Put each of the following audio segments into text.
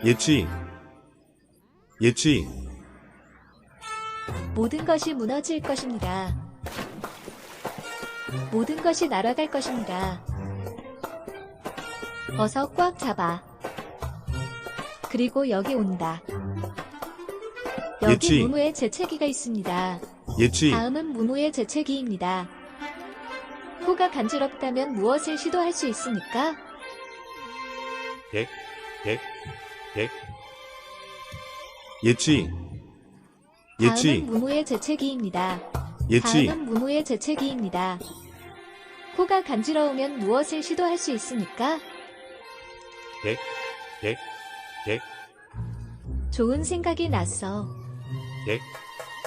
예치, 예치, 모든 것이 무너질 것입니다. 모든 것이 날아갈 것입니다. 어서 꽉 잡아. 그리고 여기 온다. 여기 예치. 무무의 재채기가 있습니다. 예치, 다음은 무무의 재채기입니다. 코가 간지럽다면 무엇을 시도할 수 있습니까? 백, 백, 백. 예치, 예치, 다음은 무무의 재채기입니다. 예치, 다음은 무무의 재채기입니다. 코가 간지러우면 무엇을 시도할 수 있습니까? 백, 백, 백, 좋은 생각이 났어. 백,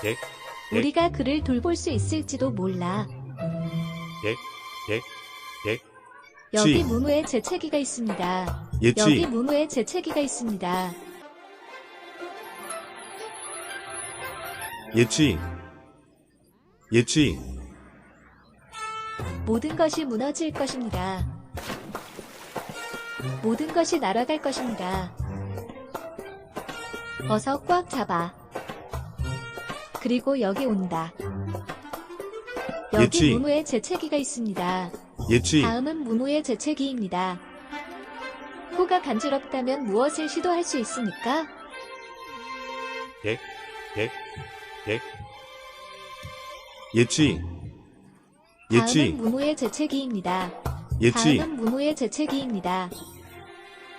백, 우리가 그를 돌볼 수 있을지도 몰라. 백, 백, 백. 여기 치. 무무의 재채기가 있습니다. 예치. 여기 무무의 재채기가 있습니다. 예치, 예치, 모든 것이 무너질 것입니다. 모든 것이 날아갈 것입니다. 어서 꽉 잡아. 그리고 여기 온다. 여기 예치. 무무의 재채기가 있습니다. 예치, 다음은 무무의 재채기입니다. 코가 간지럽다면 무엇을 시도할 수 있습니까? 백, 백, 백. 예치, 예치, 다음은 무무의 재채기입니다. 예치, 다음은 무무의 재채기입니다.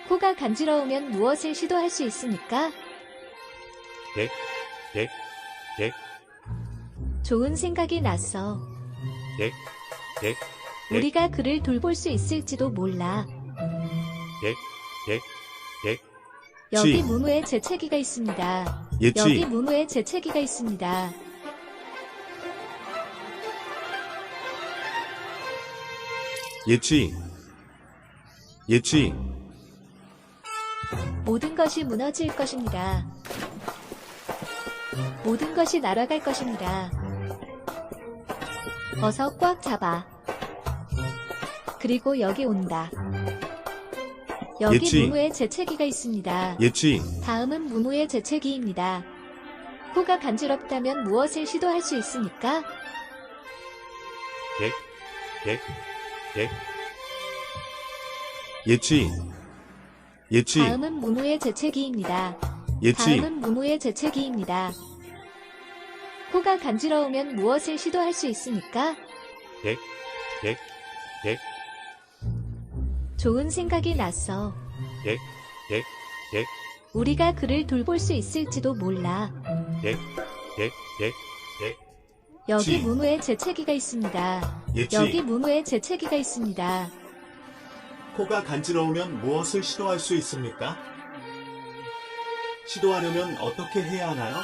코가 간지러우면 무엇을 시도할 수 있습니까? 백, 백, 백, 좋은 생각이 났어. 백, 백, 백, 우리가 그를 돌볼 수 있을지도 몰라. 백, 백, 백. 여기 치. 무무의 재채기가 있습니다. 예치. 여기 무무의 재채기가 있습니다. 예치, 예치, 모든 것이 무너질 것입니다. 모든 것이 날아갈 것입니다. 어서 꽉 잡아. 그리고 여기 온다. 여기 예치. 무무의 재채기가 있습니다. 예치, 다음은 무무의 재채기입니다. 코가 간지럽다면 무엇을 시도할 수 있습니까? 백, 백, 백. 예치, 예치, 다음은 무무의 재채기입니다. 예치, 다음은 무무의 재채기입니다. 코가 간지러우면 무엇을 시도할 수 있습니까? 백, 백, 백, 좋은 생각이 났어. 백, 백, 백, 우리가 그를 돌볼 수 있을지도 몰라. 백, 백, 백, 백. 여기 치. 무무의 재채기가 있습니다. 예치. 여기 무무의 재채기가 있습니다. 코가 간지러우면 무엇을 시도할 수 있습니까? 시도하려면 어떻게 해야 하나요?